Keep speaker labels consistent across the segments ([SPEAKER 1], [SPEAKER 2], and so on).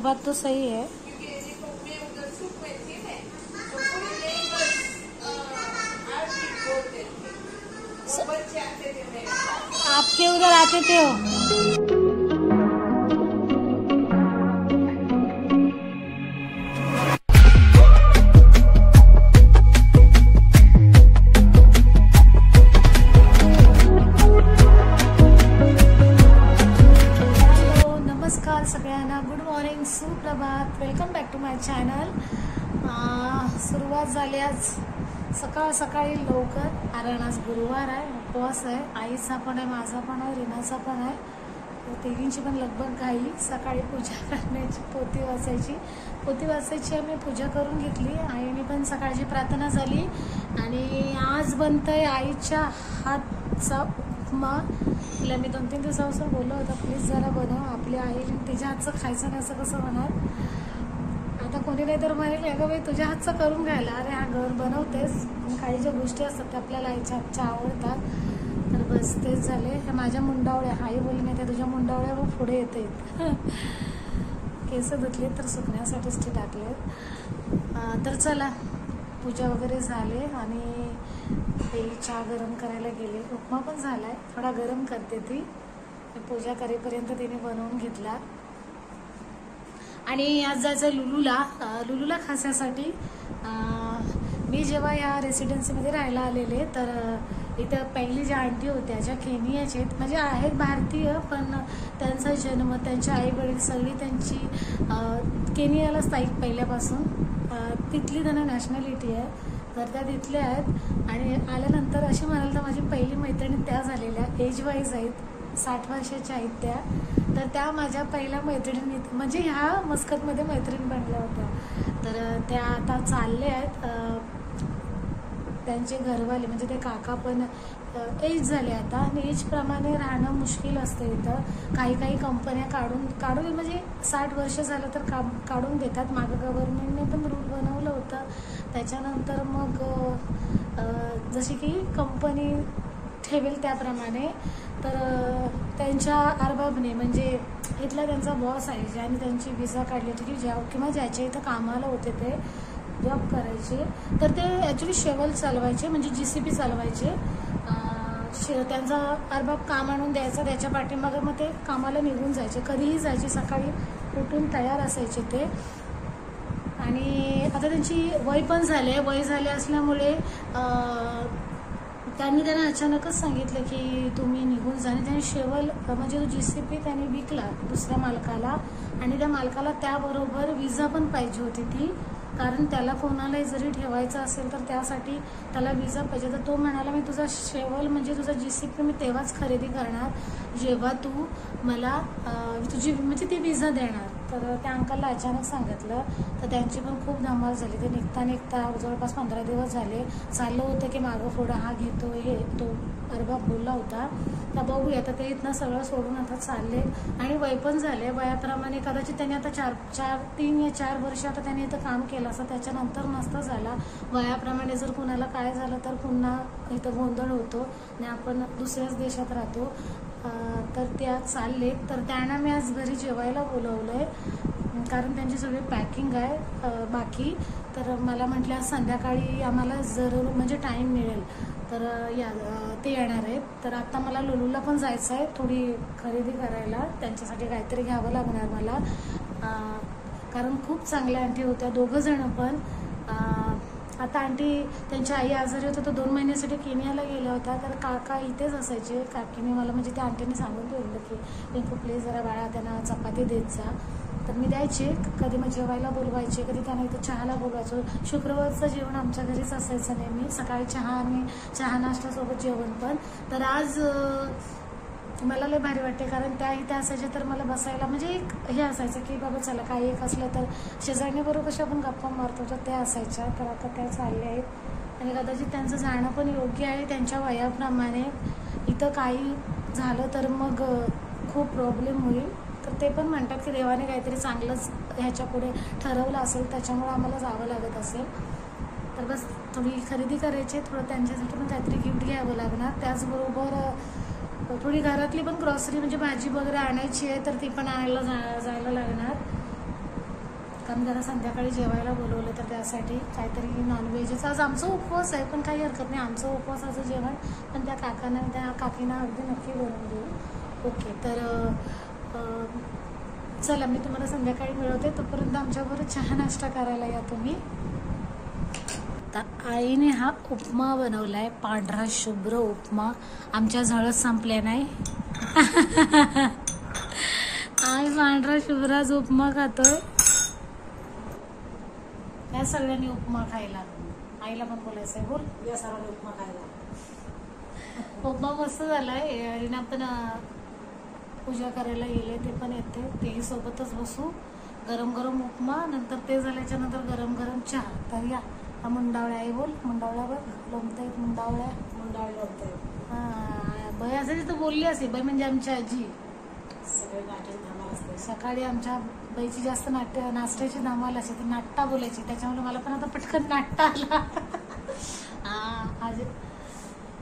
[SPEAKER 1] बात तो सही है। आपके उधर आते थे हो? नमस्कार सगळ्यांना, गुड मॉर्निंग, सुप्रभात, welcome back to my channel. सुरुवात झाली आज सकाळ सकाळी लवकर, कारण आज गुरुवार आहे, उपवास आहे, आईचा पण आहे, माझा पण आहे, रीनाचा पण आहे। तिघींची पण लगभग घाई, सकाळी पूजा करण्याची, पोथी वाचायची आम्ही पूजा करून घेतली। आईने पण सकाळची प्रार्थना झाली आणि आज बनतंय आईच्या हातचा उपमा। तिला मी 2-3 दिवसापासून बोललो होतं, प्लीज जरा बनव, आपली आई तिच्या हातचं खायचं नाही असं कसं होणार। आता कोणी नाही तर म्हणेल अगं बाई तुझ्या हातचं करून घ्यायला, अरे हा घर बनवतेस, काही ज्या गोष्टी असतात त्या आपल्याला आईच्या हातच्या आवडतात। तर बस तेच झाले। ह्या माझ्या मुंडावळ्या, आई बोलली नाही त्या तुझ्या मुंडावळ्या मग पुढे येते। केस धुतले तर सुकण्यासाठीच ते टाकले। तर चला, पूजा वगैरे झाले आणि चहा गरम करायला गेले। उपमा पण झालाय, थोडा गरम करते ती, पूजा करेपर्यंत तिने बनवून घेतला। आणि आज जायचं लुलूला खाण्यासाठी। मी जेव्हा या रेसिडेन्सीमध्ये राहायला आलेले तर इथं पहिली ज्या आंटी होत्या, ज्या केनियाच्या आहेत, म्हणजे आहेत भारतीय, पण त्यांचा जन्म, त्यांचे आई वडील सगळी त्यांची केनियाला स्थायिक पहिल्यापासून, तिथली त्यांना नॅशनॅलिटी आहे, तर त्या तिथल्या आहेत। आणि आल्यानंतर अशी म्हणाल तर माझी पहिली मैत्रिणी त्या झालेल्या, एज वाईज आहेत, 60 वर्षाच्या आहेत त्या। तर त्या माझ्या पहिल्या मैत्रिणी, म्हणजे ह्या मस्कतमध्ये मैत्रीण बनल्या होत्या। तर त्या आता चालले आहेत, त्यांचे घरवाले म्हणजे ते काका पण एज झाले आता, आणि एजप्रमाणे राहणं मुश्किल असतं इथं। काही कंपन्या काढून म्हणजे 60 वर्ष झालं तर काढून देतात। मागं गव्हर्नमेंटने पण रूल बनवलं होतं, त्याच्यानंतर मग जशी की कंपनी ठेवेल त्याप्रमाणे। तर त्यांच्या अरबाबने, म्हणजे इथला त्यांचा बॉस आहे, ज्याने त्यांची विजा काढली होती, किंवा ज्याच्या इथं कामाला होते ते जॉब करायचे, तर ते ॲक्च्युली शेवल चालवायचे, म्हणजे GCP चालवायचे। त्यांचा अरबाब काम आणून द्यायचा, त्याच्या पाठीमागं मग ते कामाला निघून जायचे, कधीही जायचे, सकाळी उठून तयार असायचे ते। आणि आता त्यांची वय पण झाले, असल्यामुळे त्यांना अचानकच सांगितलं की तुम्ही निघून जा। आणि त्यांनी शेवल म्हणजे तो GCP त्यांनी विकला दुसऱ्या मालकाला, आणि त्या मालकाला त्याबरोबर विजा पण पाहिजे होती ती, कारण त्याला कोणालाही जरी ठेवायचं असेल तर त्यासाठी त्याला विजा पाहिजे। तर तो म्हणाला मी तुझा शेवल म्हणजे तुझा GCP मी तेव्हाच खरेदी करणार जेव्हा तू मला तुझी म्हणजे ती विजा देणार। तर त्या अंकलला अचानक सांगितलं, तर त्यांची पण खूप धमाल झाली। ते निघता जवळपास 15 दिवस झाले, चाललं होतं की मागं पुढं हा घेतो, हे तो अरबाब बोलला होता। तर बघूया, तर ते इथनं सगळं सोडून आता चालले, आणि वय पण झाले, वयाप्रमाणे कदाचित त्यांनी आता 3 या 4 वर्ष आता त्यांनी इथं काम केलं असं, त्याच्यानंतर नसतं झाला। वयाप्रमाणे जर कुणाला काय झालं तर पुन्हा इथं गोंधळ होतो, आणि आपण दुसऱ्याच देशात राहतो। तर त्या चालले, तर त्यांना मी आज घरी जेवायला बोलवलं आहे, कारण त्यांची सगळी पॅकिंग आहे बाकी। तर मला म्हटलं आज संध्याकाळी आम्हाला जरूर म्हणजे टाईम मिळेल तर ते येणार आहेत। तर आता मला लुलूला पण जायचं आहे, थोडी खरेदी करायला, त्यांच्यासाठी काहीतरी घ्यावं लागणार मला, कारण खूप चांगल्या आंटी होत्या, दोघं जण पण। आता आंटी त्यांच्या आई आजारी होत्या, तर 2 महिन्यासाठी केनियाला गेल्या होत्या, तर काका इथेच असायचे। काकीने मला म्हणजे त्या आंटीने सांगून ठेवलं की रिंकू प्लीज जरा बाळा त्यांना चपाती देत जा। तर मी द्यायचे, कधी मग जेवायला बोलवायचे, कधी त्यांना इथं चहाला बोलवायचो। शुक्रवारचं जेवण आमच्या घरीच असायचं नेहमी, सकाळी चहा आणि चहा नाश्त्यासोबत जेवण पण। तर आज मला लय भारी वाटते, कारण त्या इथे असायचे तर मला बसायला म्हणजे एक हे असायचं की बाबा चला काही एक असलं तर शेजारणीबरोबर कशा आपण गप्पा मारतो, तर त्या असायच्या। तर आता त्या चालल्या आहेत, आणि कदाचित त्यांचं जाणं पण योग्य आहे त्यांच्या वयाप्रमाणे। इथं काही झालं तर मग खूप प्रॉब्लेम होईल, तर ते पण म्हणतात की देवाने काहीतरी चांगलंच ह्याच्या पुढे ठरवलं असेल, त्याच्यामुळे आम्हाला जावं लागत असेल। तर बस थोडी खरेदी करायची, थोडं त्यांच्यासाठी पण काहीतरी गिफ्ट घ्यावं लागणार, त्याचबरोबर थोडी घरातली पण ग्रॉसरी म्हणजे भाजी वगैरे आणायची आहे, तर ती पण आणायला जायला लागणार। कारण त्याला संध्याकाळी जेवायला बोलवलं तर त्यासाठी काहीतरी नॉनव्हेजच. आज आमचा उपवास आहे पण काही हरकत नाही, आमचं उपवासाचं जेवण पण त्या काकांना त्या काकींना अगदी नक्की बनवून देऊ. ओके, तर चला मी तुम्हाला संध्याकाळी मिळवते, तोपर्यंत आमच्याबरोबर चहा नाश्ता करायला या तुम्ही. आता आईने हा उपमा बनवलाय, पांढरा शुभ्र उपमा. आमच्या झळत संपल्या नाही. आई पांढरा शुभ्राच उपमा खातोय. या सगळ्यांनी उपमा खायला, आईला पण बोलायचं आहे, बोल या सर्वांनी उपमा खायला. उपमा मस्त झालाय. आणि आपण पूजा करायला गेले ते पण येते, तेही सोबतच बसू. गरम गरम उपमा, नंतर ते झाल्याच्या नंतर गरम गरम चहा. तर या मुंडावळ्या आहे, बोल मुंडावळ्या बघ लोमतायत, मुंडावळ्या लोमतायत. हा बाई असं तिथं बोलली असे, बाई म्हणजे आमची आजी. सगळे नाट्याची धमाल असते सकाळी. आमच्या बाईची जास्त नाश्त्याची धमाल असे, ती नाट्टा बोलायची, त्याच्यामुळे मला पण आता पटकन नाट्टा आला. हा आज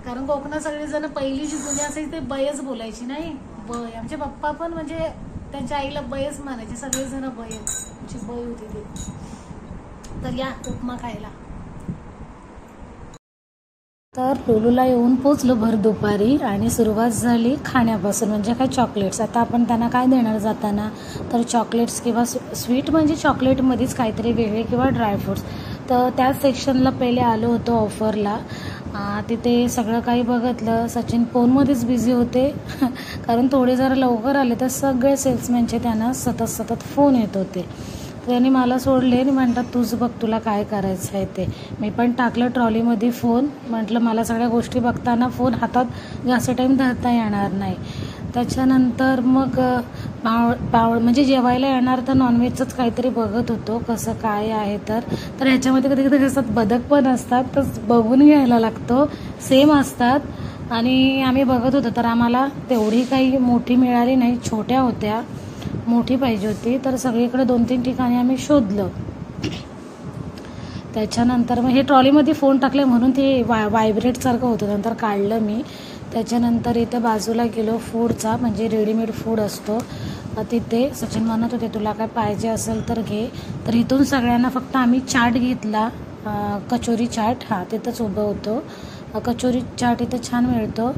[SPEAKER 1] कारण कोकणात सगळेजण पहिली जी जुनी असायची ते बयच बोलायची नाही. बय आमचे पप्पा पण म्हणजे त्यांच्या आईला बयच म्हणायचे, सगळेजण बयच, आमची बय होती ती. तर या उपमा खायला. तर लुलूला येऊन पोचलो भर दुपारी आणि सुरुवात झाली खाण्यापासून, म्हणजे काय चॉकलेट्स. आता आपण त्यांना काय देणार जाताना, तर चॉकलेट्स किंवा स्वीट म्हणजे चॉकलेटमध्येच काहीतरी वेगळे किंवा ड्रायफ्रुट्स. तर त्याच सेक्शनला पहिले आलो होतो ऑफरला. तिथे सगळं काही बघितलं. सचिन फोनमध्येच बिझी होते कारण थोडे जरा लवकर आले तर सगळे सेल्समॅनचे त्यांना सतत फोन येत होते. त्यांनी मला सोडले आणि म्हणतात तूच बघ तुला काय करायचं आहे ते. मी पण टाकलं ट्रॉलीमध्ये फोन, म्हटलं मला सगळ्या गोष्टी बघताना फोन हातात जास्त टाईम धरता येणार नाही. त्याच्यानंतर मग म्हणजे जेवायला येणार तर नॉनव्हेजचंच काहीतरी बघत होतो कसं काय आहे. तर ह्याच्यामध्ये कधी कधी असतात बदक पण असतात, तर बघून घ्यायला लागतो, सेम असतात. आणि आम्ही बघत होतो तर आम्हाला तेवढी काही मोठी मिळाली नाही, छोट्या होत्या, मोठी पाहिजे होती. तर सगळीकडे 2-3 ठिकाणी आम्ही शोधलं. त्याच्यानंतर मग हे ट्रॉलीमध्ये फोन टाकले म्हणून ते व्हायब्रेटसारखं होतं, नंतर काढलं मी. त्याच्यानंतर इथं बाजूला गेलो फूडचा, म्हणजे रेडीमेड फूड असतो तिथे. सचिन म्हणत होते तुला काय पाहिजे असेल तर घे. तर इथून सगळ्यांना फक्त आम्ही चाट घेतला, कचोरी चाट. हा तिथंच उभं होतो. कचोरी चाट इथं छान मिळतो,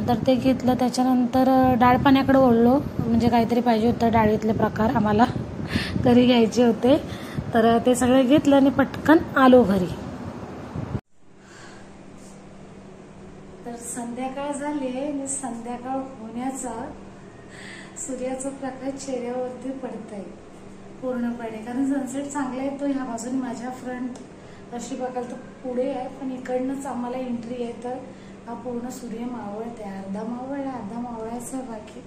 [SPEAKER 1] तर ते घेतलं. त्याच्यानंतर डाळ पाण्याकडे वळलो, म्हणजे काहीतरी पाहिजे होतं डाळीतले प्रकार आम्हाला घरी घ्यायचे होते. तर ते सगळं घेतलं आणि पटकन आलो घरी. तर संध्याकाळ झाली आणि संध्याकाळ होण्याचा सूर्याचा प्रकाश चेहऱ्यावरती पडतंय पूर्णपणे, कारण सनसेट चांगला येतो. ह्या बाजूने माझ्या फ्रंट अशी बघाल तर पुढे आहे, पण इकडनंच आम्हाला एंट्री आहे. तर हा पूर्ण सूर्य मावळते, अर्धा मावळायचा बाकी.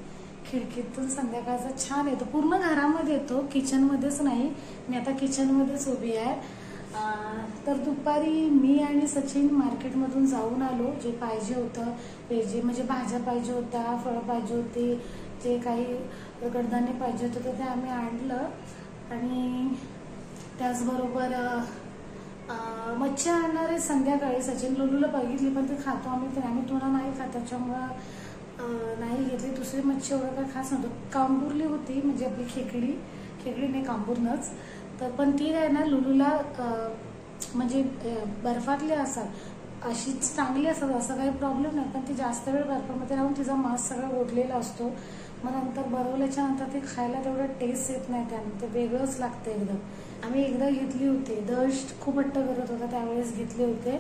[SPEAKER 1] खिडकीतून संध्याकाळचा छान येतो, पूर्ण घरामध्ये येतो, किचनमध्येच नाही. मी आता किचनमध्येच उभी आहे. तर दुपारी मी आणि सचिन मार्केटमधून जाऊन आलो. जे पाहिजे होतं जे म्हणजे भाज्या पाहिजे होत्या, फळं पाहिजे होती, जे काही कडधान्य पाहिजे होतं तर ते आम्ही आणलं. आणि त्याचबरोबर मच्छी आणणार आहे संध्याकाळी. सचिन लुलूला बघितली पण ते खातो आम्ही, तर आम्ही थोडा नाही खात, त्याच्यामुळं नाही घेतली. दुसरी मच्छी एवढं काय खास नव्हतं. कांबुरली होती, म्हणजे आपली खेकडी नाही, कांबूरनच. तर पण ती आहे ना लुलूला म्हणजे बर्फातली असतात, अशीच चांगली असतात, असं काही प्रॉब्लेम नाही. पण ती जास्त वेळ बर्फामध्ये राहून तिचा मांस सगळा गोठलेला असतो. मग नंतर बनवल्याच्या नंतर ते खायला तेवढं टेस्ट येत नाही, त्यानं ते वेगळंच लागतं एकदम. आम्ही एकदा घेतली होती, दर्श खूप हट्ट करत होता त्यावेळेस घेतले होते.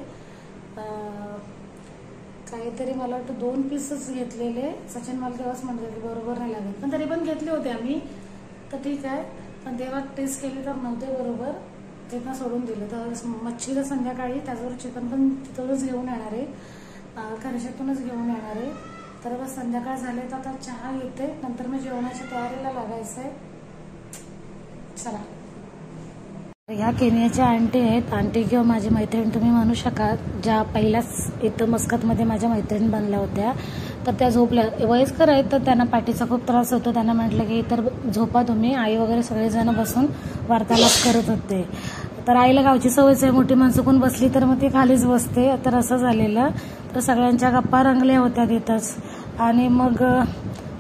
[SPEAKER 1] काहीतरी मला वाटतं 2 पीसच घेतलेले. सचिन मला तेव्हाच म्हणत होते बरोबर नाही लागत, पण तरी पण घेतले होते आम्ही. तर ठीक आहे, पण तेव्हा टेस्ट केली तर नव्हते बरोबर, तिथं सोडून दिलं. तर मच्छीला संध्याकाळी त्याच्यावर चिकन पण तिथूनच घेऊन येणार आहे, खर्चातूनच घेऊन येणार आहे. तर बस संध्याकाळ झाले तर आता चहा घेते, नंतर मी जेवणाच्या तयारीला लागायचं आहे. चला. ह्या केनियाच्या आंटी आहेत, आंटी किंवा माझी मैत्रीण तुम्ही म्हणू शकाल, ज्या पहिल्याच इथं मस्कतमध्ये माझ्या मैत्रीण बनल्या होत्या. तर त्या झोपल्या, वयस्कर आहेत तर त्यांना पाठीचा खूप त्रास होतो. त्यांना म्हटलं की तर झोपा तुम्ही, आई वगैरे सगळेजण बसून वार्तालाप करत होते. तर आईला गावची सवयच आहे, मोठी माणसं कोण बसली तर मग ती खालीच बसते. तर असं झालेलं. तर सगळ्यांच्या गप्पा रंगल्या होत्या तिथंच. आणि मग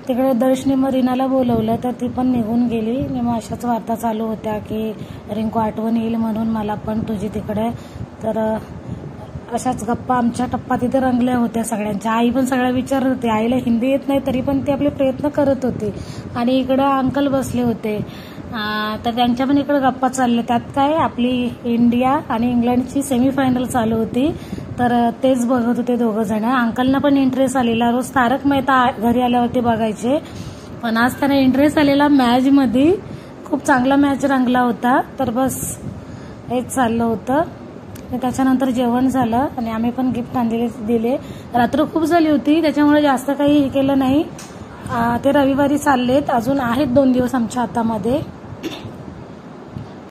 [SPEAKER 1] तिकडे दर्शनी मरीनाला बोलवलं तर ती पण निघून गेली. मग अशाच वार्ता चालू होत्या की रिंकू आठवण येईल म्हणून मला पण तुझी तिकडे. तर अशाच गप्पा आमच्या टप्पा तिथे रंगल्या होत्या सगळ्यांच्या. आई पण सगळ्या विचारत होती. आईला हिंदी येत नाही तरी पण ती आपले प्रयत्न करत होती. आणि इकडं अंकल बसले होते तर त्यांच्या पण इकडे गप्पा चालल्या. त्यात काय आपली इंडिया आणि इंग्लंडची सेमीफायनल चालू होती तर तेच बघत होते दोघं जण. अंकलना पण इंटरेस्ट आलेला. रोज तारक मेहता घरी आल्यावरती बघायचे पण आज त्यांना इंटरेस्ट आलेला मॅच मध्ये. खूप चांगला मॅच रंगला होता. तर बस हेच चाललं होतं. त्याच्यानंतर जेवण झालं आणि आम्ही पण गिफ्ट आणलेले दिले. रात्र खूप झाली होती त्याच्यामुळे जास्त काही हे केलं नाही. ते रविवारी चाललेत. अजून आहेत 2 दिवस आमच्या हातामध्ये.